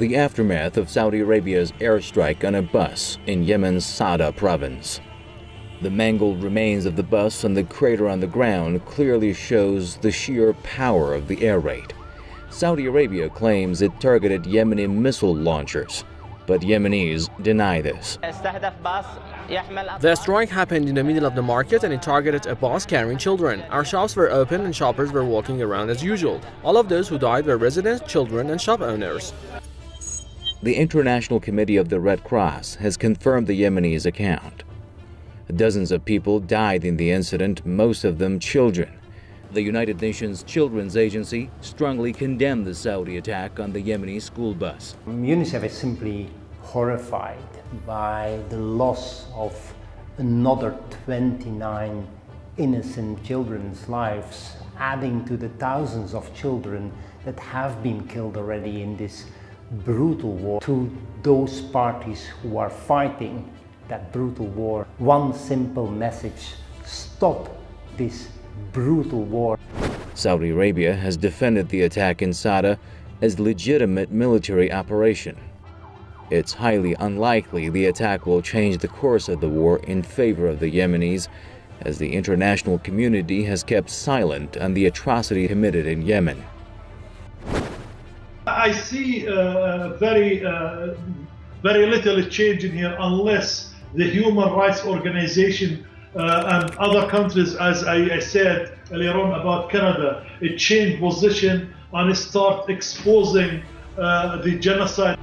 the aftermath of Saudi Arabia's airstrike on a bus in Yemen's Saada province. The mangled remains of the bus and the crater on the ground clearly shows the sheer power of the air raid. Saudi Arabia claims it targeted Yemeni missile launchers, but Yemenis deny this. The strike happened in the middle of the market and it targeted a bus carrying children. Our shops were open and shoppers were walking around as usual. All of those who died were residents, children and shop owners. The International Committee of the Red Cross has confirmed the Yemenis' account. Dozens of people died in the incident, most of them children. The United Nations Children's Agency strongly condemned the Saudi attack on the Yemeni school bus. UNICEF is simply horrified by the loss of another 29 innocent children's lives, adding to the thousands of children that have been killed already in this brutal war. To those parties who are fighting that brutal war, one simple message: stop this brutal war. Saudi Arabia has defended the attack in Saada as legitimate military operation. It's highly unlikely the attack will change the course of the war in favor of the Yemenis, as the international community has kept silent on the atrocity committed in Yemen. I see very little change in here unless the human rights organization and other countries, as I said earlier on about Canada, it changed position and start exposing the genocide.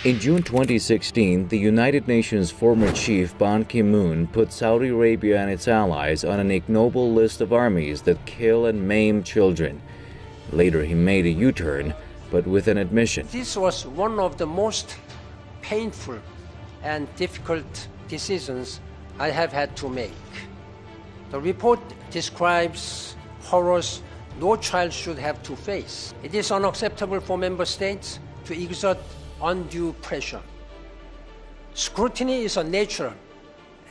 In June 2016, the United Nations former chief Ban Ki-moon put Saudi Arabia and its allies on an ignoble list of armies that kill and maim children. Later he made a U-turn, but with an admission. This was one of the most painful and difficult decisions I have had to make. The report describes horrors no child should have to face. It is unacceptable for member states to exert undue pressure. Scrutiny is a natural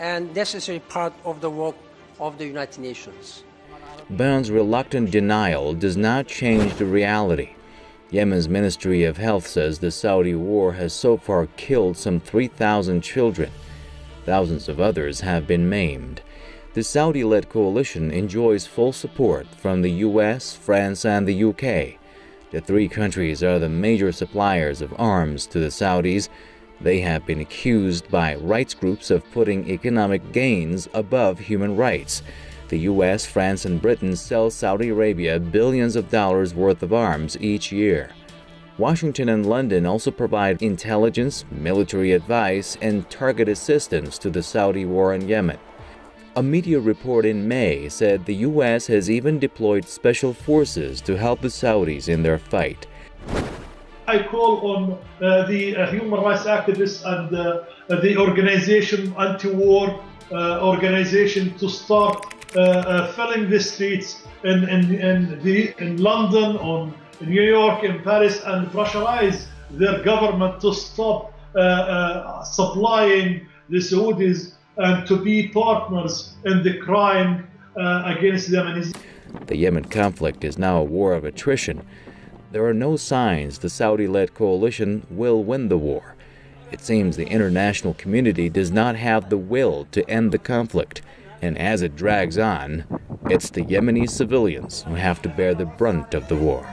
and necessary part of the work of the United Nations. Ban's reluctant denial does not change the reality. Yemen's Ministry of Health says the Saudi war has so far killed some 3,000 children. Thousands of others have been maimed. The Saudi-led coalition enjoys full support from the US, France, and the UK. The three countries are the major suppliers of arms to the Saudis. They have been accused by rights groups of putting economic gains above human rights. The US, France, and Britain sell Saudi Arabia billions of dollars worth of arms each year. Washington and London also provide intelligence, military advice, and target assistance to the Saudi war in Yemen. A media report in May said the U.S. has even deployed special forces to help the Saudis in their fight. I call on the human rights activists and the organization, anti-war organization, to start filling the streets in London, in New York, in Paris, and pressurize their government to stop supplying the Saudis and to be partners in the crime against the Yemenis. The Yemen conflict is now a war of attrition. There are no signs the Saudi-led coalition will win the war. It seems the international community does not have the will to end the conflict, and as it drags on, it's the Yemeni civilians who have to bear the brunt of the war.